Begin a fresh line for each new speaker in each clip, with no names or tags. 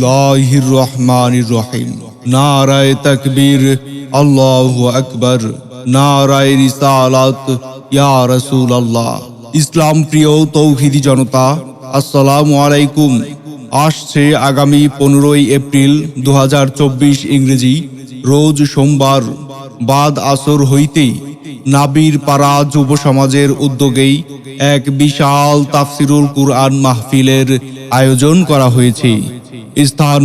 বিসমিল্লাহির রহমানির রহিম। নারায়ে তাকবীর, আল্লাহু আকবার। নারায়ে রিসালাত, ইয়া রাসূলুল্লাহ। ইসলাম প্রিয় তৌহিদি জনতা, আসসালামু আলাইকুম। আসছে আগামী 15 এপ্রিল 2024 ইংরেজি রোজ সোমবার বাদ আসর হইতেই নাবির পাড়া যুব সমাজের উদ্যোগেই এক বিশাল তাফসিরুল কুরআন মাহফিলের আয়োজন করা হয়েছে। স্থান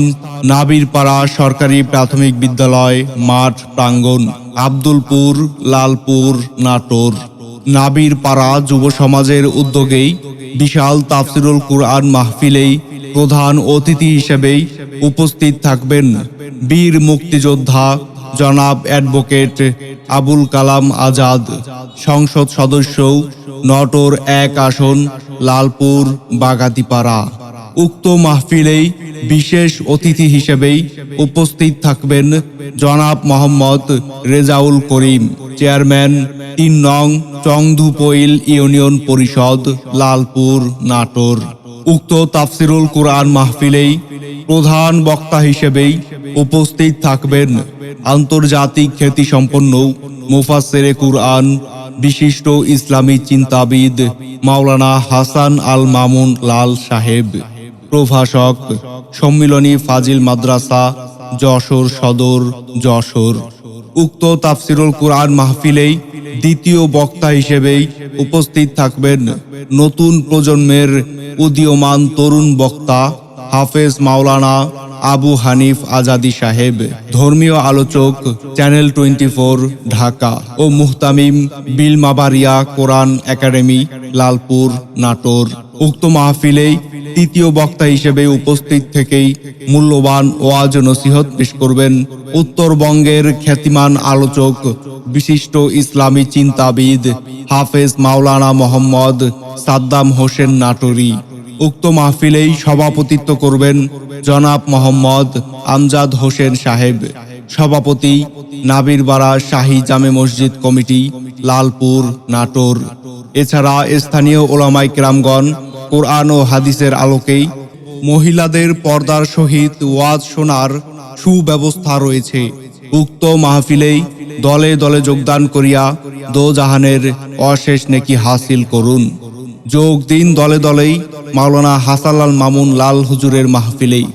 নাবির পাড়া সরকারি প্রাথমিক বিদ্যালয় মাঠ প্রাঙ্গণ, আব্দুলপুর, লালপুর, নাটোর। নাবির পাড়া যুব সমাজের উদ্যোগেই বিশাল তাফসিরুল কুরআন মাহফিলেই প্রধান অতিথি হিসেবেই উপস্থিত থাকবেন বীর মুক্তিযোদ্ধা জনাব অ্যাডভোকেট আবুল কালাম আজাদ, সংসদ সদস্য, নটোর 1 আসন, লালপুর, বাগাতিপাড়া। উক্ত মাহফিলেই বিশেষ অতিথি হিসেবেই উপস্থিত থাকবেন জনাব মোহাম্মদ রেজাউল করিম, চেয়ারম্যান 3 নং চংধুপইল ইউনিয়ন পরিষদ, লালপুর, নাটোর। উক্ত তাফসিরুল কুরআন মাহফিলেই প্রধান বক্তা হিসেবেই উপস্থিত থাকবেন আন্তর্জাতিক খ্যাতিসম্পন্ন মুফাসসিরে কুরআন, বিশিষ্ট ইসলামী চিন্তাবিদ মাওলানা হাসান আল মামুন লাল সাহেব, প্রভাষক, সম্মিলনী ফাজিল মাদ্রাসা, যশোর সদর, যশোর। উক্ত তাফসিরুল কুরআন মাহফিলেই দ্বিতীয় বক্তা হিসেবেই উপস্থিত থাকবেন নতুন প্রজন্মের উদীয়মান তরুণ বক্তা হাফেজ মাওলানা আবু হানিফ আজাদি সাহেব, ধর্মীয় আলোচক, চ্যানেল 24 ঢাকা ও মুহতামিম বিলমাবারিয়া কোরআন একাডেমি, লালপুর, নাটোর। উক্ত মাহফিলেই তৃতীয় বক্তা হিসেবে উপস্থিত থেকেই মূল্যবান ওয়াজ নসিহত পেশ করবেন উত্তরবঙ্গের খ্যাতিমান আলোচক, বিশিষ্ট ইসলামী চিন্তাবিদ হাফেজ মাওলানা মোহাম্মদ সাদ্দাম হোসেন নাটোরি। উক্ত মাহফিলেই সভাপতিত্ব করবেন জনাব মোহাম্মদ আমজাদ হোসেন সাহেব, সভাপতি নাবিরপাড়া শাহী জামে মসজিদ কমিটি, লালপুর, নাটোর। এছাড়া স্থানীয় ওলামায়ে কেরামগণ কোরআন ও হাদিসের আলোকেই মহিলাদের পর্দার সহিত ওয়াজ শোনার সুব্যবস্থা রয়েছে। উক্ত মাহফিলেই দলে দলে যোগদান করিয়া দোজাহানের অশেষ নেকি হাসিল করুন। যোগ দিন দলে দলেই মাওলানা হাসান আল মামুন লাল হুজুরের মাহফিলেই।